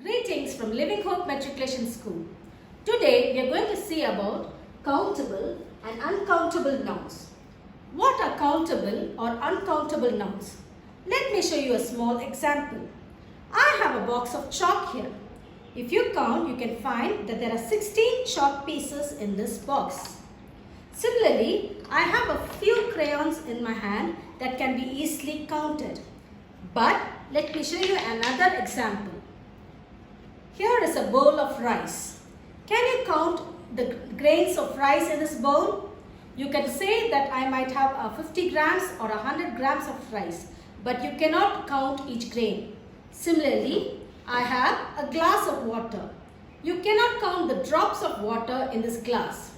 Greetings from Living Hope Matriculation School. Today we are going to see about countable and uncountable nouns. What are countable or uncountable nouns? Let me show you a small example. I have a box of chalk here. If you count, you can find that there are 16 chalk pieces in this box. Similarly, I have a few crayons in my hand that can be easily counted. But let me show you another example. Here is a bowl of rice. Can you count the grains of rice in this bowl? You can say that I might have 50 grams or 100 grams of rice, but you cannot count each grain. Similarly, I have a glass of water. You cannot count the drops of water in this glass.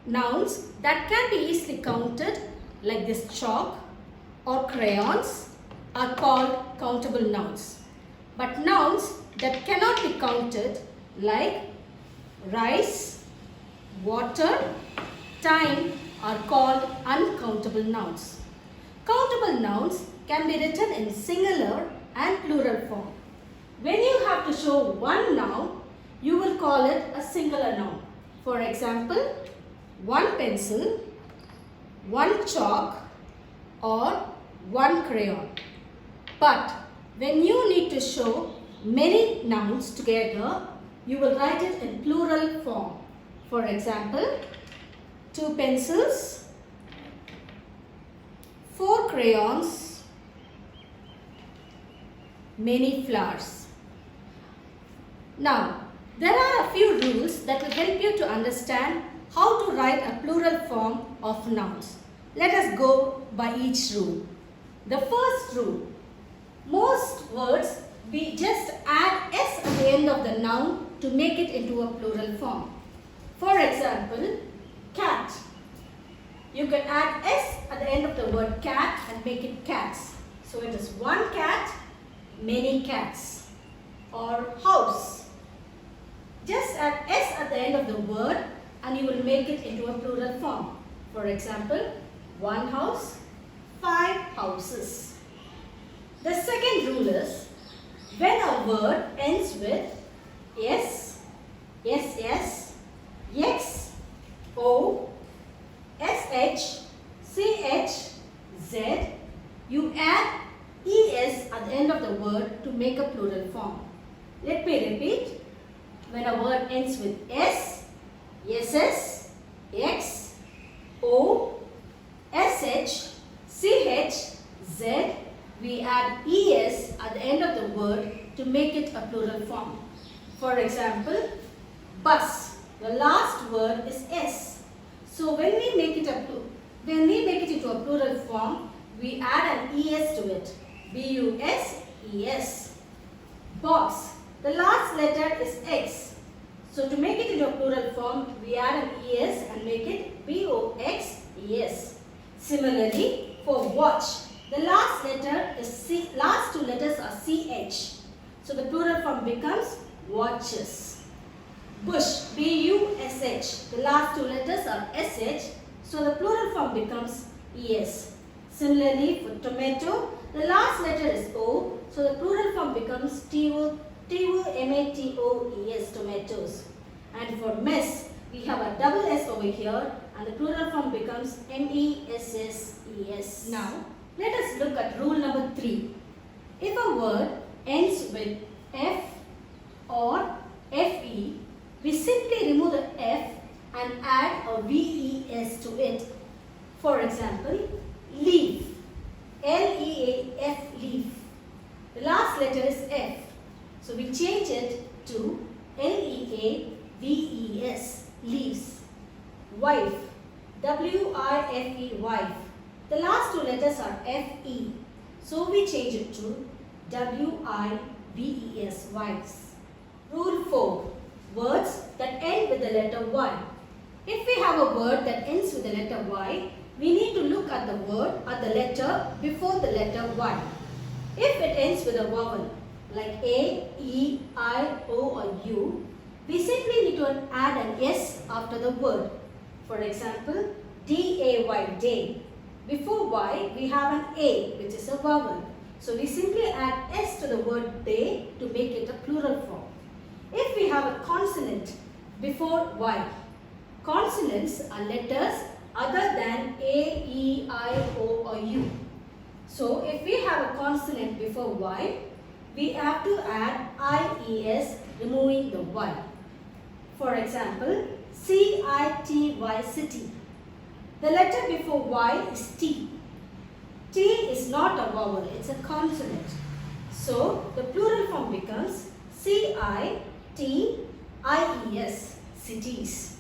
Nouns that can be easily counted, like this chalk or crayons, are called countable nouns. But nouns that cannot be counted, like rice, water, time, are called uncountable nouns. Countable nouns can be written in singular and plural form. When you have to show one noun, you will call it a singular noun. For example, one pencil, one chalk, or one crayon. But when you need to show many nouns together, you will write it in plural form. For example, 2 pencils, 4 crayons, many flowers. Now, there are a few rules that will help you to understand how to write a plural form of nouns. Let us go by each rule. The first rule: most words we just add s at the end of the noun to make it into a plural form. For example, cat. You can add s at the end of the word cat and make it cats. So it is one cat, many cats. Or house. Just add s at the end of the word and you will make it into a plural form. For example, one house, 5 houses. The second rule is, when a word ends with s, ss, x, o, sh, ch, z, you add es at the end of the word to make a plural form. Let me repeat. When a word ends with s, ss, x, o, sh, ch, z, we add es at the end of the word to make it a plural form. For example, bus. The last word is s. So when we make it into a plural form, we add an es to it. bus, es. Box. The last letter is x. So to make it into a plural form, we add an es and make it box, es. Similarly, for watch, the last letter is C, last 2 letters are ch. So the plural form becomes watches. Bush, bush, the last 2 letters are sh. So the plural form becomes es. Similarly, for tomato, the last letter is o. So the plural form becomes matos, tomatoes. And for mess, we have a double s over here and the plural form becomes messes. Now, let us look at rule number 3. If a word ends with f or fe, we simply remove the f and add a ves to it. For example, leaf, leaf, leaf. The last letter is f, so we change it to leaves, leaves. Wife, wife, wife. The last 2 letters are fe, so we change it to wives, wives. Rule 4. Words that end with the letter y. If we have a word that ends with the letter y, we need to look at the word at the letter before the letter y. If it ends with a vowel like a, e, I, o or u, we simply need to add an s after the word. For example, day. Before y, we have an a, which is a vowel. So we simply add s to the word they to make it a plural form. If we have a consonant before y, consonants are letters other than a, e, I, o or u. So if we have a consonant before y, we have to add ies, removing the y. For example, C-I-T-Y, city. The letter before y is T. T is not a vowel, it's a consonant. So the plural form becomes C-I-T-I-E-S, cities.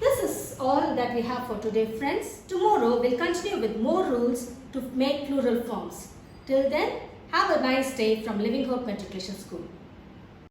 This is all that we have for today, friends. Tomorrow we'll continue with more rules to make plural forms. Till then, have a nice day from Living Hope Matriculation School.